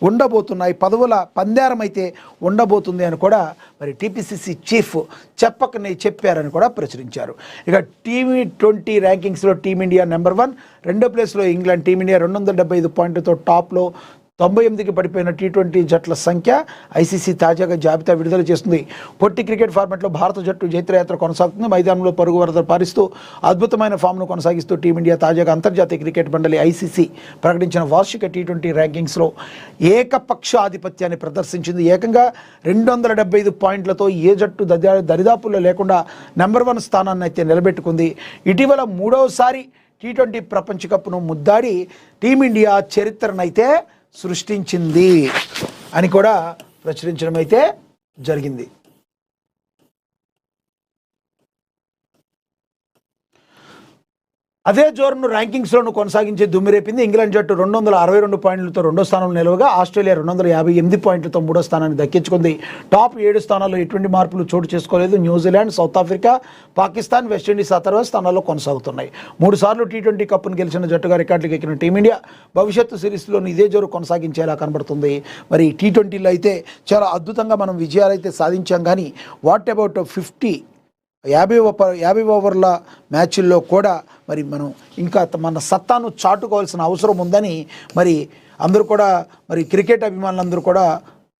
ఉండబోతున్నాయి, పదవుల పందేరం అయితే ఉండబోతుంది అని కూడా మరి టీపీసీసీ చీఫ్ చెప్పారని కూడా ప్రచురించారు. ఇక T20 ర్యాంకింగ్స్లో టీమిండియా నెంబర్ 1, రెండో ప్లేస్లో ఇంగ్లాండ్. టీమిండియా 275 పాయింట్లతో టాప్లో, 98కి పడిపోయిన T20 జట్ల సంఖ్య ఐసీసీ తాజాగా జాబితా విడుదల చేస్తుంది. పొట్టి క్రికెట్ ఫార్మాట్లో భారత జట్టు జైత్రయాత్ర కొనసాగుతుంది. మైదానంలో పరుగు వరదలు పారిస్తూ అద్భుతమైన ఫామ్ను కొనసాగిస్తూ టీమిండియా తాజాగా అంతర్జాతీయ క్రికెట్ మండలి ఐసీసీ ప్రకటించిన వార్షిక T20 ర్యాంకింగ్స్లో ఏకపక్ష ఆధిపత్యాన్ని ప్రదర్శించింది. ఏకంగా 275 పాయింట్లతో ఏ జట్టు దరిదాపుల్లో లేకుండా నెంబర్ 1 స్థానాన్ని అయితే నిలబెట్టుకుంది. ఇటీవల 3వసారి T20 ప్రపంచ కప్ను ముద్దాడి టీమిండియా చరిత్రనైతే సృష్టించింది అని కూడా ప్రచురించడం అయితే జరిగింది. అదే జోరును ర్యాంకింగ్స్లోనూ కొనసాగించే దుమ్మిరేపింది. ఇంగ్లాండ్ జట్టు 262 పాయింట్లతో రెండో స్థానంలో నిలవగా, ఆస్ట్రేలియా 258 పాయింట్లతో మూడో స్థానాన్ని దక్కించుకుంది. టాప్ 7 స్థానాల్లో ఎటువంటి మార్పులు చోటు చేసుకోలేదు. New Zealand, south Africa, Pakistan, West Indies ఆ తర్వాత స్థానాల్లో కొనసాగుతున్నాయి. 3 సార్లు T20 కప్ను గెలిచిన జట్టుగా రికార్డులకు ఎక్కిన టీమిండియా భవిష్యత్తు సిరీస్లోని ఇదే జోరు కొనసాగించేలా కనబడుతుంది. మరి T20లో అయితే చాలా అద్భుతంగా మనం విజయాలు అయితే సాధించాం. కానీ వాట్ అబౌట్ 50 ఓవర్ల మ్యాచ్ల్లో కూడా మరి మనం ఇంకా మన సత్తాను చాటుకోవాల్సిన అవసరం ఉందని మరి అందరూ కూడా, మరి క్రికెట్ అభిమానులందరూ కూడా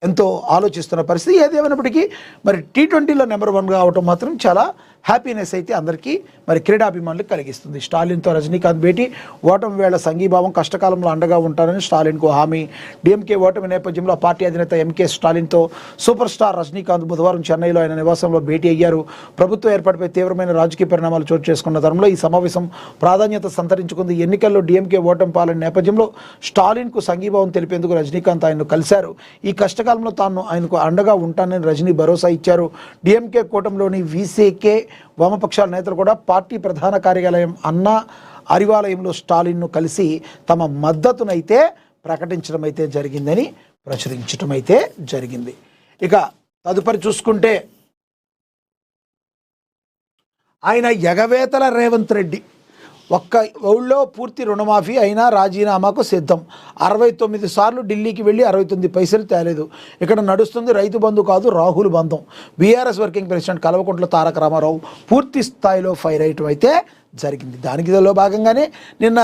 ఎంతో ఆలోచిస్తున్న పరిస్థితి. ఏదేమైనప్పటికీ మరి T20లో నెంబర్ 1గా అవటం మాత్రం చాలా హ్యాపీనెస్ అయితే అందరికీ మరి క్రీడాభిమానులకు కలిగిస్తుంది. స్టాలిన్తో రజనీకాంత్ భేటీ, ఓటమి వేళ సంఘీభావం, కష్టకాలంలో అండగా ఉంటారని స్టాలిన్కు హామీ. డిఎంకే ఓటమి నేపథ్యంలో పార్టీ అధినేత ఎంకే స్టాలిన్తో సూపర్ స్టార్ రజనీకాంత్ బుధవారం చెన్నైలో ఆయన నివాసంలో భేటీ అయ్యారు. ప్రభుత్వ ఏర్పాటుపై తీవ్రమైన రాజకీయ పరిణామాలు చోటు చేసుకున్న తరుణంలో ఈ సమావేశం ప్రాధాన్యత సంతరించుకుంది. ఎన్నికల్లో డిఎంకే ఓటమి పాలన నేపథ్యంలో స్టాలిన్కు సంఘీభావం తెలిపేందుకు రజనీకాంత్ ఆయన్ను కలిశారు. ఈ కష్టకాలంలో తాను ఆయనకు అండగా ఉంటానని రజనీ భరోసా ఇచ్చారు. డిఎంకే కూటమిలోని వీసీకే వామపక్షాల నేతలు కూడా పార్టీ ప్రధాన కార్యాలయం అన్నా అరివాలయంలో స్టాలిన్ను కలిసి తమ మద్దతునైతే ప్రకటించడం అయితే జరిగిందని ప్రచురించడం అయితే జరిగింది. ఇక తదుపరి చూసుకుంటే ఆయన ఎగవేతల రేవంత్ రెడ్డి ఒక్క ఊళ్ళో పూర్తి రుణమాఫీ అయినా రాజీనామాకు సిద్ధం. 69 సార్లు ఢిల్లీకి వెళ్ళి 69 పైసలు తేలేదు. ఇక్కడ నడుస్తుంది రైతు బంధు కాదు రాహుల్ బంధం. BRS working president Kalvakuntla Taraka Ramarao పూర్తి స్థాయిలో ఫైర్ అయ్యటం అయితే జరిగింది. దానిలో భాగంగానే నిన్న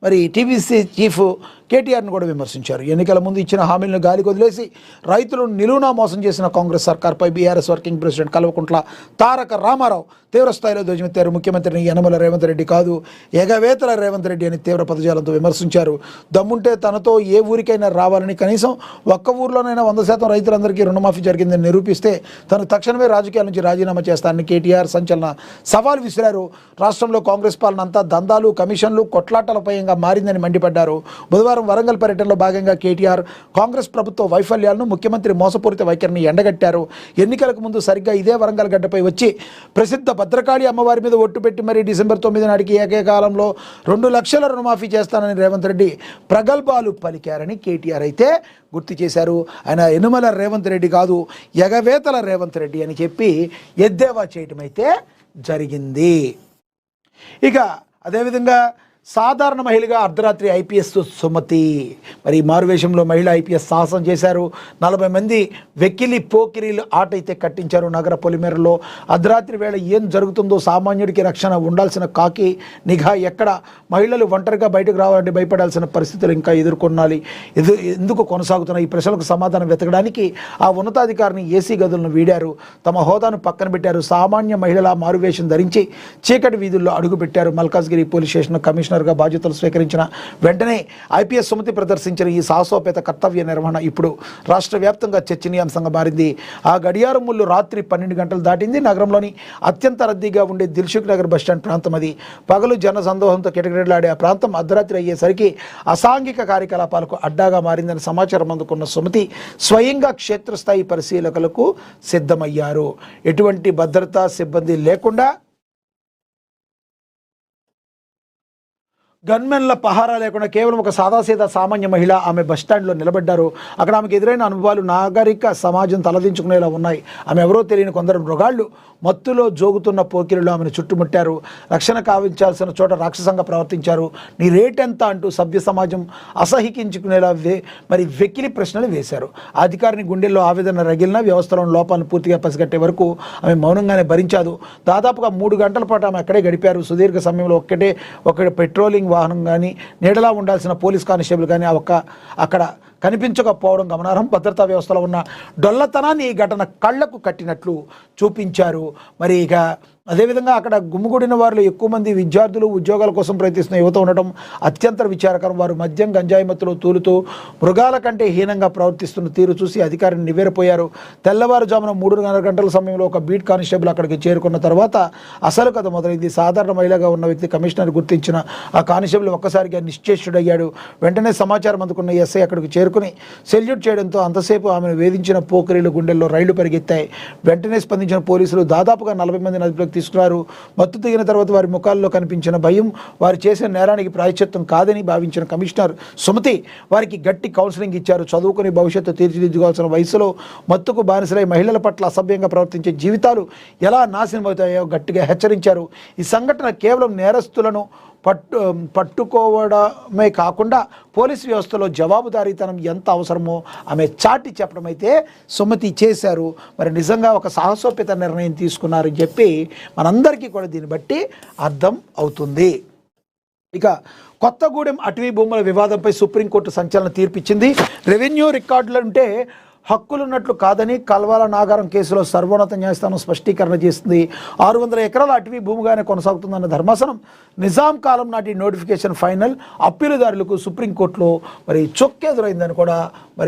మరి టీపీసీ చీఫ్ కేటీఆర్ను కూడా విమర్శించారు. ఎన్నికల ముందు ఇచ్చిన హామీలను గాలికి వదిలేసి రైతులను నిలువునా మోసం చేసిన కాంగ్రెస్ సర్కార్పై BRS working president Kalvakuntla Taraka Rama Rao తీవ్రస్థాయిలో ధ్వజమెత్తారు. ముఖ్యమంత్రిని యనమల రేవంత్ రెడ్డి కాదు, ఎగవేతల రేవంత్ రెడ్డి అని తీవ్ర పదజాలంతో విమర్శించారు. దమ్ముంటే తనతో ఏ ఊరికైనా రావాలని, కనీసం ఒక్క ఊర్లోనైనా 100% రైతులందరికీ రుణమాఫీ జరిగిందని నిరూపిస్తే తను తక్షణమే రాజకీయాల నుంచి రాజీనామా చేస్తానని కేటీఆర్ సంచలన సవాల్ విసిరారు. రాష్ట్రంలో కాంగ్రెస్ పాలన అంతా దందాలు, కమిషన్లు, కొట్లాటలపైగా మారిందని మండిపడ్డారు. బుధవారం వరంగల్ పర్యటనలో భాగంగా కేటీఆర్ కాంగ్రెస్ ప్రభుత్వ వైఫల్యాలను, ముఖ్యమంత్రి మోసపూరిత వైఖరిని ఎండగట్టారు. ఎన్నికలకు ముందు సరిగ్గా ఇదే వరంగల్ గడ్డపై వచ్చి ప్రసిద్ధ భద్రకాళి అమ్మవారి మీద ఒట్టు పెట్టి మరీ డిసెంబర్ 9 నాటికి ఏకకాలంలో 2 లక్షల రుణమాఫీ చేస్తానని రేవంత్ రెడ్డి ప్రగల్భాలు పలికారని కేటీఆర్ అయితే గుర్తు చేశారు. ఆయన యనమల రేవంత్ రెడ్డి కాదు, ఎగవేతల రేవంత్ రెడ్డి అని చెప్పి ఎద్దేవా చేయటం అయితే జరిగింది. ఇక అదేవిధంగా సాధారణ మహిళగా అర్ధరాత్రి ఐపీఎస్ సుమతి మరి మారువేషంలో మహిళ ఐపీఎస్ సాహసం చేశారు. 40 మంది వెక్కిలి పోకిరీలు ఆట అయితే కట్టించారు. నగర పొలిమేరలో అర్ధరాత్రి వేళ ఏం జరుగుతుందో సామాన్యుడికి రక్షణ ఉండాల్సిన కాకి నిఘా ఎక్కడ? మహిళలు ఒంటరిగా బయటకు రావాలంటే భయపడాల్సిన పరిస్థితులు ఇంకా ఎదుర్కొనాలి. ఎందుకు కొనసాగుతున్న ఈ ప్రశ్నలకు సమాధానం వెతకడానికి ఆ ఉన్నతాధికారిని ఏసీ గదులను వీడారు. తమ హోదాను పక్కన పెట్టారు. సామాన్య మహిళల మారువేషం ధరించి చీకటి వీధుల్లో అడుగుపెట్టారు. మల్కాజ్గిరి పోలీస్ స్టేషన్ కమిషనర్గా బాధ్యతలు స్వీకరించిన వెంటనే ఐపీఎస్ సుమతి ప్రదర్శించిన ఈ సాహసోపేత కర్తవ్య నిర్వహణ ఇప్పుడు రాష్ట్ర వ్యాప్తంగా చర్చనీయాంశంగా మారింది. ఆ గడియారం ముళ్ళు రాత్రి 12 గంటలు దాటింది. నగరంలోని అత్యంత రద్దీగా ఉండే దిల్సుఖ్ నగర్ బస్టాండ్ ప్రాంతం అది. పగలు జన సందోహంతో కిటకిటలాడే ఆ ప్రాంతం అర్ధరాత్రి అయ్యేసరికి అసాంఘిక కార్యకలాపాలకు అడ్డాగా మారిందని సమాచారం అందుకున్న సుమతి స్వయంగా క్షేత్రస్థాయి పరిశీలకులకు సిద్ధమయ్యారు. ఎటువంటి భద్రతా సిబ్బంది లేకుండా గన్మెన్ల పహారా లేకుండా కేవలం ఒక సాదాసీదా సామాన్య మహిళ ఆమె బస్టాండ్లో నిలబడ్డారు. అక్కడ ఆమెకు ఎదురైన అనుభవాలు నాగరిక సమాజం తలదించుకునేలా ఉన్నాయి. ఆమె ఎవరో తెలియని కొందరు మృగాళ్ళు మత్తులో జోగుతున్న పోకిరిలో ఆమెను చుట్టుముట్టారు. రక్షణ కావించాల్సిన చోట రాక్షసంగా ప్రవర్తించారు. నీ రేటెంత అంటూ సభ్య సమాజం అసహించుకునేలా మరి వెకిలి ప్రశ్నలు వేశారు. అధికారిని గుండెల్లో ఆవేదన రగిలిన వ్యవస్థలోని లోపాలను పూర్తిగా పసిగట్టే వరకు ఆమె మౌనంగానే భరించాదు. దాదాపుగా 3 గంటల పాటు ఆమె అక్కడే గడిపారు. సుదీర్ఘ సమయంలో ఒక పెట్రోలింగ్ వాహనం కానీ నీడలా ఉండాల్సిన పోలీస్ కానిస్టేబుల్ కానీ అక్కడ కనిపించకపోవడం గమనార్హం. భద్రతా వ్యవస్థలో ఉన్న డొల్లతనాన్ని ఈ ఘటన కళ్లకు కట్టినట్లు చూపించారు. మరి ఇక అదేవిధంగా అక్కడ గుమ్ముగూడిన వారిలో ఎక్కువ మంది విద్యార్థులు, ఉద్యోగాల కోసం ప్రయత్నిస్తున్న యువత ఉండటం అత్యంత విచారకరం. వారు మద్యం గంజాయి మత్తులో తూలుతూ మృగాల కంటే హీనంగా ప్రవర్తిస్తున్న తీరు చూసి అధికారిని నివ్వెరపోయారు. తెల్లవారుజామున 3:30 గంటల సమయంలో ఒక బీట్ కానిస్టేబుల్ అక్కడికి చేరుకున్న తర్వాత అసలు కథ మొదలైంది. సాధారణ మహిళగా ఉన్న వ్యక్తి కమిషనర్ గుర్తించిన ఆ కానిస్టేబుల్ ఒక్కసారిగా నిశ్చేష్టుడయ్యాడు. వెంటనే సమాచారం అందుకున్న ఎస్ఐ అక్కడికి చేరుకుని సెల్యూట్ చేయడంతో అంతసేపు ఆమెను వేధించిన పోకిరీలు గుండెల్లో రైళ్లు పరిగెత్తాయి. వెంటనే స్పందించిన పోలీసులు దాదాపుగా 40 మంది అదుపులోకి తీసుకున్నారు. మత్తు దిగిన తర్వాత వారి ముఖాల్లో కనిపించిన భయం వారు చేసిన నేరానికి ప్రాయశ్చిత్తం కాదని భావించిన కమిషనర్ సుమతి వారికి గట్టి కౌన్సిలింగ్ ఇచ్చారు. చదువుకుని భవిష్యత్తు తీర్చిదిద్దుకోవాల్సిన వయసులో మత్తుకు బానిసలై మహిళల పట్ల అసభ్యంగా ప్రవర్తించే జీవితాలు ఎలా నాశనం అవుతాయో గట్టిగా హెచ్చరించారు. ఈ సంఘటన కేవలం నేరస్తులను పట్టుకోవడమే కాకుండా పోలీసు వ్యవస్థలో జవాబుదారీతనం ఎంత అవసరమో ఆమె చాటి చెప్పడం అయితే సుమతి చేశారు. మరి నిజంగా ఒక సాహసోపేత నిర్ణయం తీసుకున్నారని చెప్పి మనందరికీ కూడా దీన్ని బట్టి అర్థం అవుతుంది. ఇక కొత్తగూడెం అటవీ భూముల వివాదంపై సుప్రీంకోర్టు సంచలన తీర్పిచ్చింది. రెవెన్యూ రికార్డులంటే హక్కులున్నట్లు కాదని కల్వాల నాగారం కేసులో సర్వోన్నత న్యాయస్థానం స్పష్టీకరణ చేసింది. 600 ఎకరాల అటవీ భూమిగానే కొనసాగుతుందన్న ధర్మాసనం నిజాం కాలం నాటి నోటిఫికేషన్ ఫైనల్ అప్పీలుదారులకు సుప్రీంకోర్టులో మరి చొక్కెదురైందని కూడా మరి